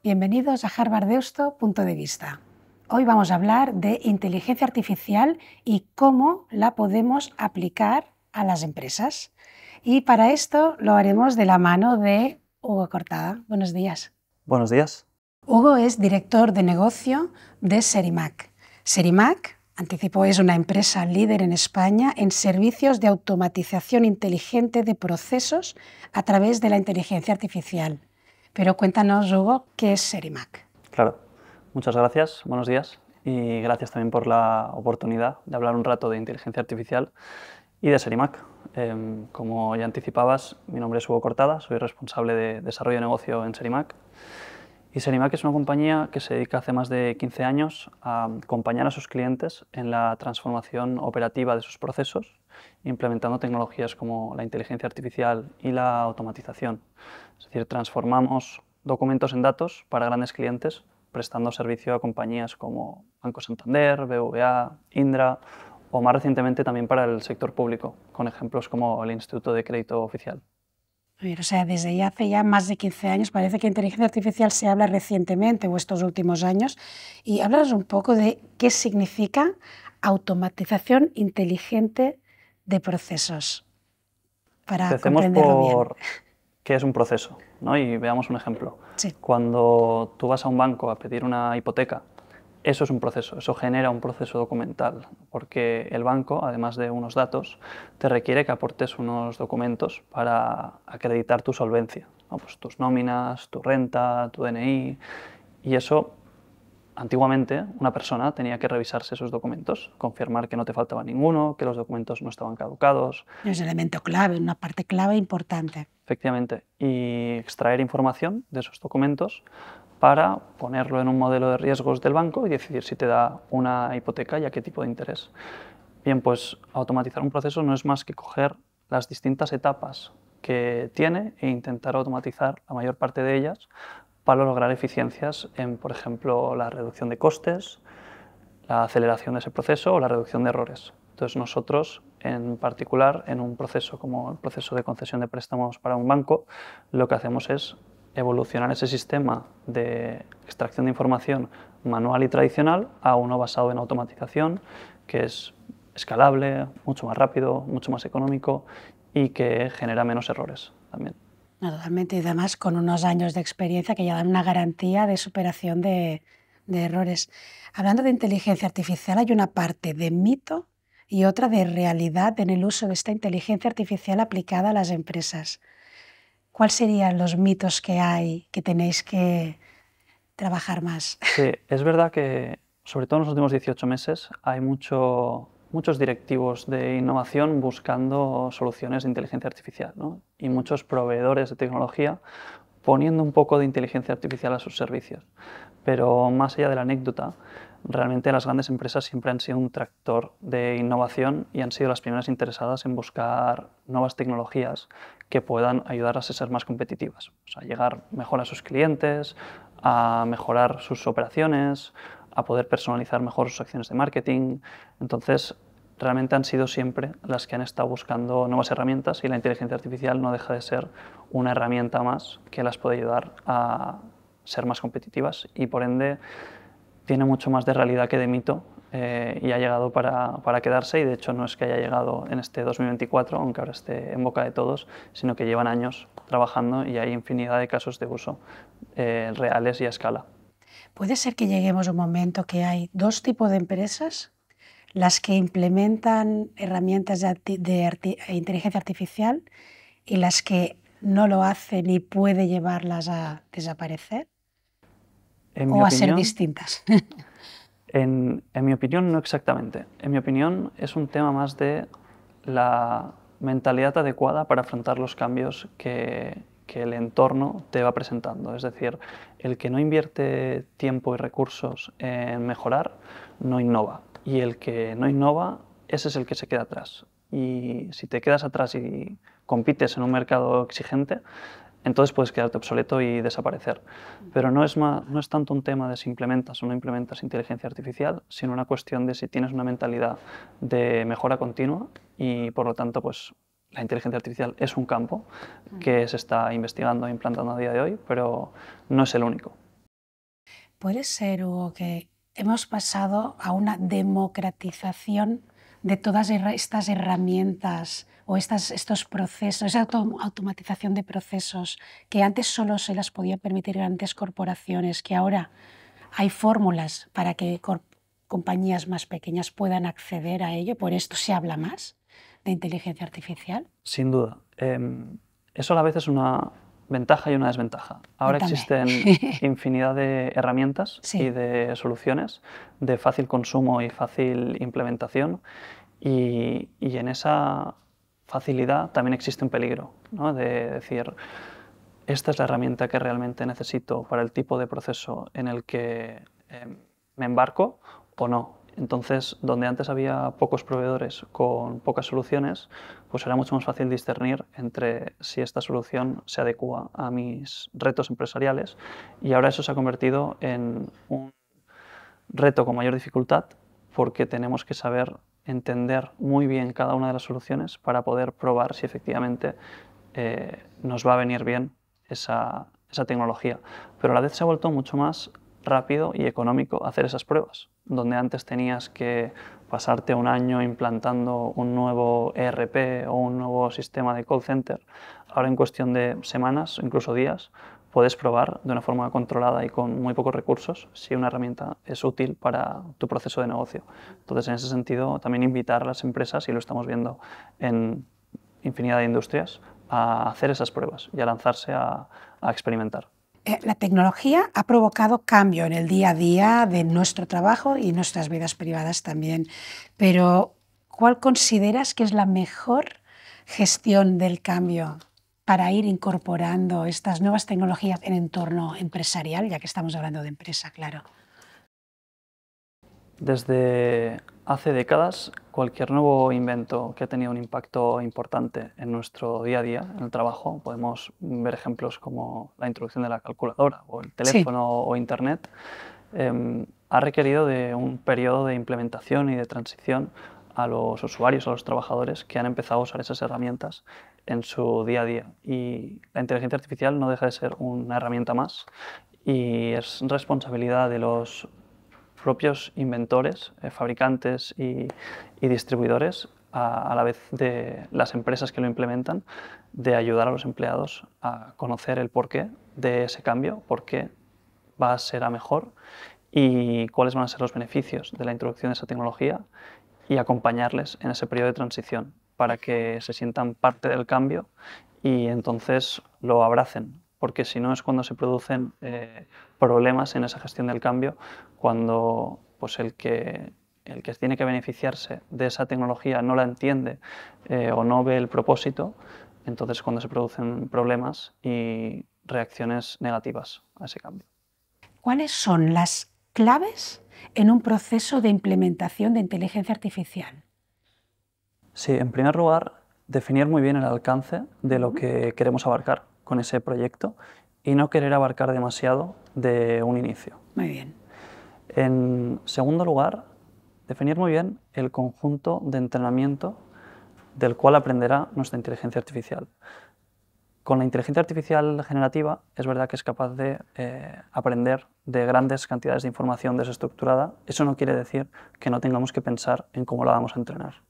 Bienvenidos a Harvard Deusto Punto de Vista. Hoy vamos a hablar de inteligencia artificial y cómo la podemos aplicar a las empresas. Y para esto lo haremos de la mano de Hugo Cortada. Buenos días. Buenos días. Hugo es director de negocio de Serimac. Serimac, anticipo, es una empresa líder en España en servicios de automatización inteligente de procesos a través de la inteligencia artificial. Pero cuéntanos, Hugo, ¿qué es Serimac? Claro, muchas gracias, buenos días y gracias también por la oportunidad de hablar un rato de inteligencia artificial y de Serimac. Como ya anticipabas, mi nombre es Hugo Cortada, soy responsable de desarrollo de negocio en Serimac. Y Serimac es una compañía que se dedica hace más de 15 años a acompañar a sus clientes en la transformación operativa de sus procesos, implementando tecnologías como la inteligencia artificial y la automatización. Es decir, transformamos documentos en datos para grandes clientes, prestando servicio a compañías como Banco Santander, BBVA, Indra o más recientemente también para el sector público, con ejemplos como el Instituto de Crédito Oficial. O sea, desde hace ya más de 15 años, parece que inteligencia artificial se habla recientemente o estos últimos años. Y háblanos un poco de qué significa automatización inteligente de procesos, para Empecemos comprenderlo bien. por qué es un proceso, ¿no? Y veamos un ejemplo. Sí. Cuando tú vas a un banco a pedir una hipoteca, eso es un proceso, eso genera un proceso documental, porque el banco, además de unos datos, te requiere que aportes unos documentos para acreditar tu solvencia, ¿no? Pues tus nóminas, tu renta, tu DNI, y eso, antiguamente, una persona tenía que revisarse esos documentos, confirmar que no te faltaba ninguno, que los documentos no estaban caducados. Es un elemento clave, una parte clave importante. Efectivamente, y extraer información de esos documentos para ponerlo en un modelo de riesgos del banco y decidir si te da una hipoteca y a qué tipo de interés. Bien, pues automatizar un proceso no es más que coger las distintas etapas que tiene e intentar automatizar la mayor parte de ellas para lograr eficiencias en, por ejemplo, la reducción de costes, la aceleración de ese proceso o la reducción de errores. Entonces nosotros, en particular, en un proceso como el proceso de concesión de préstamos para un banco, lo que hacemos es evolucionar ese sistema de extracción de información manual y tradicional a uno basado en automatización, que es escalable, mucho más rápido, mucho más económico y que genera menos errores también. No, totalmente, y además con unos años de experiencia que ya dan una garantía de superación de errores. Hablando de inteligencia artificial, hay una parte de mito y otra de realidad en el uso de esta inteligencia artificial aplicada a las empresas. ¿Cuáles serían los mitos que hay que tenéis que trabajar más? Sí, es verdad que, sobre todo en los últimos 18 meses, hay muchos directivos de innovación buscando soluciones de inteligencia artificial, ¿no? Y muchos proveedores de tecnología poniendo un poco de inteligencia artificial a sus servicios. Pero más allá de la anécdota, realmente las grandes empresas siempre han sido un tractor de innovación y han sido las primeras interesadas en buscar nuevas tecnologías que puedan ayudarlas a ser más competitivas, o sea, llegar mejor a sus clientes, a mejorar sus operaciones, a poder personalizar mejor sus acciones de marketing. Entonces, realmente han sido siempre las que han estado buscando nuevas herramientas y la inteligencia artificial no deja de ser una herramienta más que las puede ayudar a ser más competitivas y por ende tiene mucho más de realidad que de mito y ha llegado para quedarse y de hecho no es que haya llegado en este 2024, aunque ahora esté en boca de todos, sino que llevan años trabajando y hay infinidad de casos de uso reales y a escala. ¿Puede ser que lleguemos a un momento que hay dos tipos de empresas? Las que implementan herramientas de inteligencia artificial y las que no lo hacen y puede llevarlas a desaparecer o a ser distintas. En mi opinión, no exactamente. En mi opinión, es un tema más de la mentalidad adecuada para afrontar los cambios que el entorno te va presentando. Es decir, el que no invierte tiempo y recursos en mejorar, no innova. Y el que no innova, ese es el que se queda atrás. Y si te quedas atrás y compites en un mercado exigente, entonces puedes quedarte obsoleto y desaparecer. Pero no es tanto un tema de si implementas o no implementas inteligencia artificial, sino una cuestión de si tienes una mentalidad de mejora continua y, por lo tanto, pues la inteligencia artificial es un campo que se está investigando e implantando a día de hoy, pero no es el único. Puede ser, Hugo, que hemos pasado a una democratización de todas estas herramientas o estos procesos, esa automatización de procesos que antes solo se las podía permitir grandes corporaciones, que ahora hay fórmulas para que compañías más pequeñas puedan acceder a ello. Por esto se habla más de inteligencia artificial. Sin duda. Eso a la vez es una ventaja y una desventaja. Ahora Cuéntame. existen infinidad de herramientas Sí. y de soluciones de fácil consumo y fácil implementación, y en esa facilidad también existe un peligro, ¿no? De decir, esta es la herramienta que realmente necesito para el tipo de proceso en el que me embarco o no. Entonces, donde antes había pocos proveedores con pocas soluciones, pues era mucho más fácil discernir entre si esta solución se adecua a mis retos empresariales, y ahora eso se ha convertido en un reto con mayor dificultad, porque tenemos que saber entender muy bien cada una de las soluciones para poder probar si efectivamente nos va a venir bien esa tecnología. Pero a la vez se ha vuelto mucho más rápido y económico hacer esas pruebas, donde antes tenías que pasarte un año implantando un nuevo ERP o un nuevo sistema de call center. Ahora en cuestión de semanas, incluso días, puedes probar de una forma controlada y con muy pocos recursos si una herramienta es útil para tu proceso de negocio. Entonces, en ese sentido, también invitar a las empresas, y lo estamos viendo en infinidad de industrias, a hacer esas pruebas y a lanzarse a experimentar. La tecnología ha provocado cambio en el día a día de nuestro trabajo y nuestras vidas privadas también, pero ¿cuál consideras que es la mejor gestión del cambio para ir incorporando estas nuevas tecnologías en entorno empresarial, ya que estamos hablando de empresa, claro? Desde hace décadas, cualquier nuevo invento que ha tenido un impacto importante en nuestro día a día, en el trabajo, podemos ver ejemplos como la introducción de la calculadora o el Sí. teléfono o Internet, ha requerido de un periodo de implementación y de transición a los usuarios, a los trabajadores que han empezado a usar esas herramientas en su día a día. Y la inteligencia artificial no deja de ser una herramienta más, y es responsabilidad de los propios inventores, fabricantes y distribuidores, a la vez de las empresas que lo implementan, de ayudar a los empleados a conocer el porqué de ese cambio, por qué va a ser a mejor y cuáles van a ser los beneficios de la introducción de esa tecnología, y acompañarles en ese periodo de transición para que se sientan parte del cambio y entonces lo abracen, porque si no es cuando se producen problemas en esa gestión del cambio, cuando pues el que tiene que beneficiarse de esa tecnología no la entiende o no ve el propósito, entonces cuando se producen problemas y reacciones negativas a ese cambio. ¿Cuáles son las claves en un proceso de implementación de inteligencia artificial? Sí, en primer lugar, definir muy bien el alcance de lo que queremos abarcar con ese proyecto y no querer abarcar demasiado de un inicio. Muy bien. En segundo lugar, definir muy bien el conjunto de entrenamiento del cual aprenderá nuestra inteligencia artificial. Con la inteligencia artificial generativa es verdad que es capaz de aprender de grandes cantidades de información desestructurada. Eso no quiere decir que no tengamos que pensar en cómo la vamos a entrenar.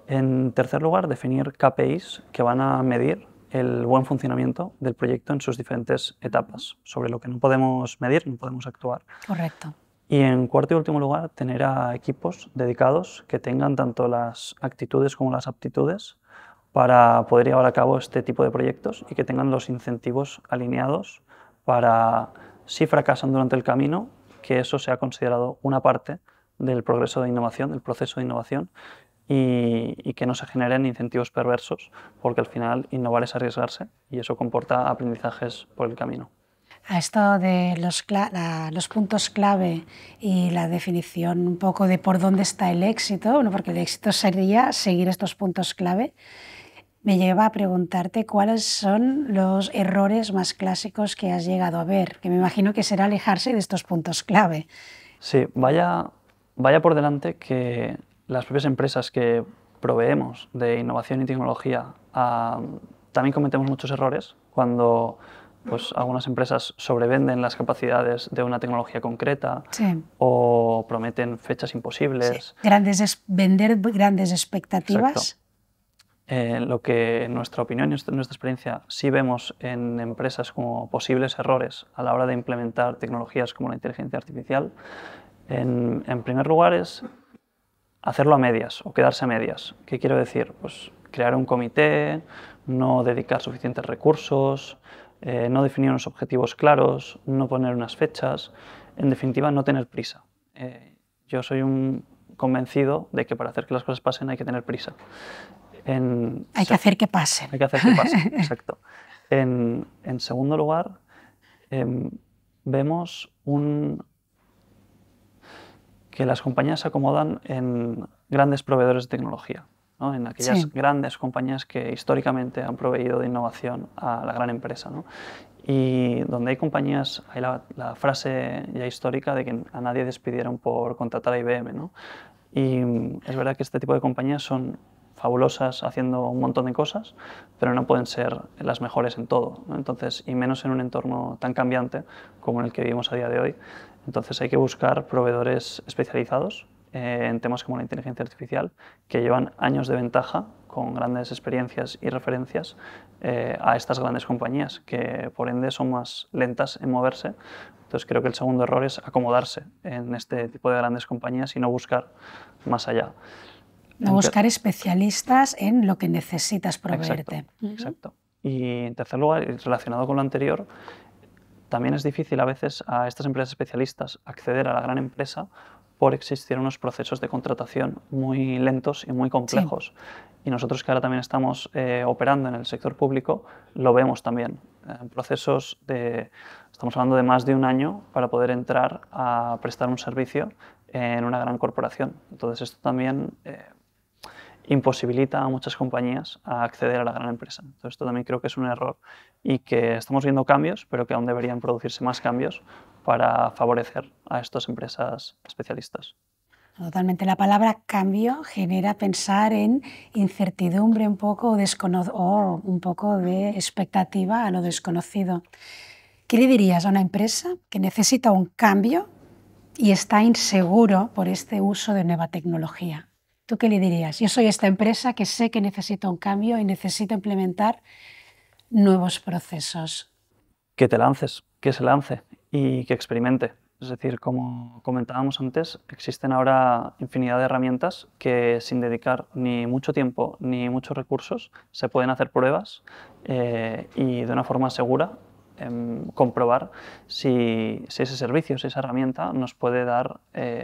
En tercer lugar, definir KPIs que van a medir el buen funcionamiento del proyecto en sus diferentes etapas. Sobre lo que no podemos medir, no podemos actuar. Correcto. Y en cuarto y último lugar, tener a equipos dedicados que tengan tanto las actitudes como las aptitudes para poder llevar a cabo este tipo de proyectos y que tengan los incentivos alineados para, si fracasan durante el camino, que eso sea considerado una parte del progreso de innovación, del proceso de innovación, y que no se generen incentivos perversos, porque al final innovar es arriesgarse y eso comporta aprendizajes por el camino. A esto de los puntos clave y la definición un poco de por dónde está el éxito, bueno, porque el éxito sería seguir estos puntos clave, me lleva a preguntarte cuáles son los errores más clásicos que has llegado a ver, que me imagino que será alejarse de estos puntos clave. Sí, vaya por delante que las propias empresas que proveemos de innovación y tecnología también cometemos muchos errores cuando pues algunas empresas sobrevenden las capacidades de una tecnología concreta Sí, o prometen fechas sí. imposibles. Vender grandes Exacto. expectativas. Lo que en nuestra opinión y en nuestra experiencia sí vemos en empresas como posibles errores a la hora de implementar tecnologías como la inteligencia artificial, en primer lugar es hacerlo a medias o quedarse a medias. ¿Qué quiero decir? Pues crear un comité, no dedicar suficientes recursos, no definir unos objetivos claros, no poner unas fechas, en definitiva no tener prisa. Yo soy un convencido de que para hacer que las cosas pasen hay que tener prisa. Hay que hacer que pasen. Hay que hacer que pasen, exacto. En segundo lugar, vemos que las compañías se acomodan en grandes proveedores de tecnología, ¿no? En aquellas Sí. grandes compañías que históricamente han proveído de innovación a la gran empresa, ¿no? Y donde hay compañías, hay la frase ya histórica de que a nadie despidieron por contratar a IBM, ¿no? Y es verdad que este tipo de compañías son fabulosas haciendo un montón de cosas, pero no pueden ser las mejores en todo, ¿no? Entonces, y menos en un entorno tan cambiante como en el que vivimos a día de hoy. Entonces hay que buscar proveedores especializados en temas como la inteligencia artificial, que llevan años de ventaja con grandes experiencias y referencias a estas grandes compañías, que por ende son más lentas en moverse. Entonces creo que el segundo error es acomodarse en este tipo de grandes compañías y no buscar más allá. No buscar especialistas en lo que necesitas proveerte. Exacto, exacto. Y en tercer lugar, y relacionado con lo anterior, también es difícil a veces a estas empresas especialistas acceder a la gran empresa por existir unos procesos de contratación muy lentos y muy complejos. Sí. Y nosotros que ahora también estamos operando en el sector público, lo vemos también. Procesos de, estamos hablando de más de un año para poder entrar a prestar un servicio en una gran corporación. Entonces esto también imposibilita a muchas compañías a acceder a la gran empresa. Entonces esto también creo que es un error y que estamos viendo cambios, pero que aún deberían producirse más cambios para favorecer a estas empresas especialistas. Totalmente. La palabra cambio genera pensar en incertidumbre un poco o un poco de expectativa a lo desconocido. ¿Qué le dirías a una empresa que necesita un cambio y está inseguro por este uso de nueva tecnología? ¿Tú qué le dirías? Yo soy esta empresa que sé que necesita un cambio y necesito implementar nuevos procesos. Que te lances, que se lance y que experimente. Es decir, como comentábamos antes, existen ahora infinidad de herramientas que sin dedicar ni mucho tiempo ni muchos recursos se pueden hacer pruebas y de una forma segura comprobar si ese servicio, si esa herramienta nos puede dar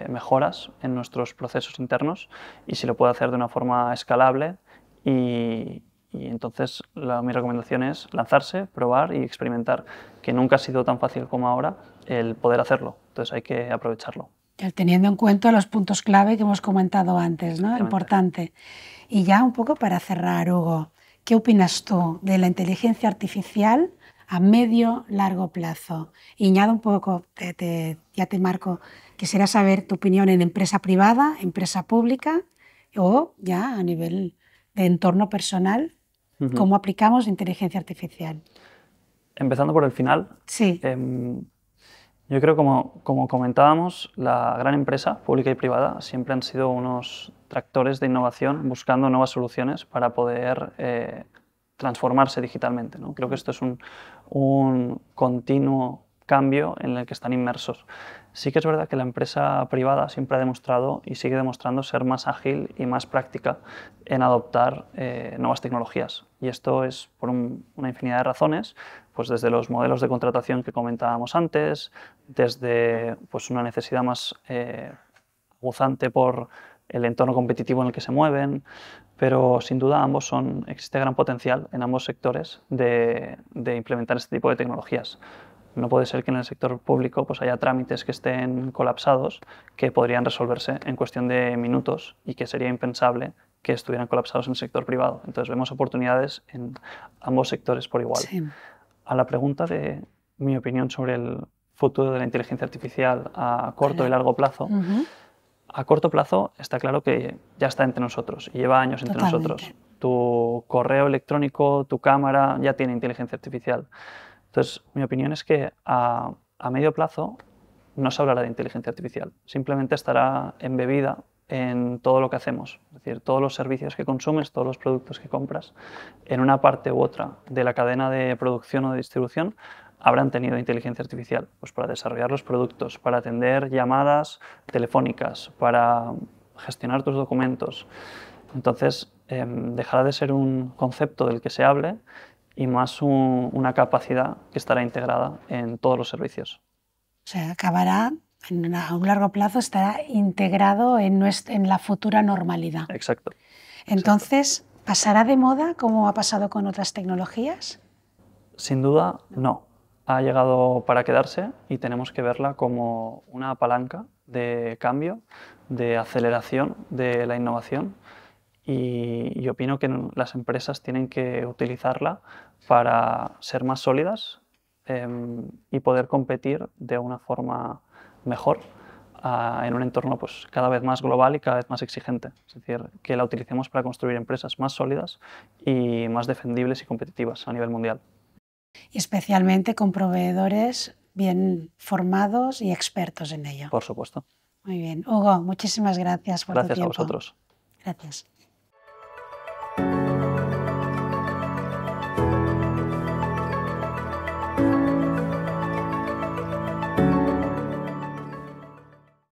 mejoras en nuestros procesos internos y si lo puede hacer de una forma escalable y entonces mi recomendación es lanzarse, probar y experimentar, que nunca ha sido tan fácil como ahora el poder hacerlo. Entonces hay que aprovecharlo. Teniendo en cuenta los puntos clave que hemos comentado antes, ¿no? Importante. Y ya un poco para cerrar, Hugo, ¿qué opinas tú de la inteligencia artificial a medio, largo plazo? Y añado un poco, ya te marco, quisiera saber tu opinión en empresa privada, empresa pública o ya a nivel de entorno personal. ¿Cómo aplicamos inteligencia artificial? Empezando por el final, sí. Yo creo, como comentábamos, la gran empresa, pública y privada, siempre han sido unos tractores de innovación buscando nuevas soluciones para poder transformarse digitalmente, ¿no? Creo que esto es un continuo cambio en el que están inmersos. Sí que es verdad que la empresa privada siempre ha demostrado y sigue demostrando ser más ágil y más práctica en adoptar nuevas tecnologías. Y esto es por una infinidad de razones, pues desde los modelos de contratación que comentábamos antes, desde pues, una necesidad más aguzante por el entorno competitivo en el que se mueven, pero sin duda existe gran potencial en ambos sectores de implementar este tipo de tecnologías. No puede ser que en el sector público pues, haya trámites que estén colapsados que podrían resolverse en cuestión de minutos y que sería impensable que estuvieran colapsados en el sector privado. Entonces vemos oportunidades en ambos sectores por igual. Sí. A la pregunta de mi opinión sobre el futuro de la inteligencia artificial a corto y largo plazo, a corto plazo está claro que ya está entre nosotros y lleva años entre nosotros. Tu correo electrónico, tu cámara ya tiene inteligencia artificial. Entonces, mi opinión es que a medio plazo no se hablará de inteligencia artificial, simplemente estará embebida en todo lo que hacemos, es decir, todos los servicios que consumes, todos los productos que compras, en una parte u otra de la cadena de producción o de distribución habrán tenido inteligencia artificial, pues para desarrollar los productos, para atender llamadas telefónicas, para gestionar tus documentos. Entonces, dejará de ser un concepto del que se hable y más una capacidad que estará integrada en todos los servicios. O sea, acabará, a un largo plazo, estará integrado en la futura normalidad. Exacto. Entonces, ¿pasará de moda como ha pasado con otras tecnologías? Sin duda, no. Ha llegado para quedarse y tenemos que verla como una palanca de cambio, de aceleración de la innovación y opino que las empresas tienen que utilizarla para ser más sólidas y poder competir de una forma mejor en un entorno pues, cada vez más global y cada vez más exigente. Es decir, que la utilicemos para construir empresas más sólidas y más defendibles y competitivas a nivel mundial. Y especialmente con proveedores bien formados y expertos en ello. Por supuesto. Muy bien. Hugo, muchísimas gracias por tu Gracias a tiempo. vosotros. Gracias.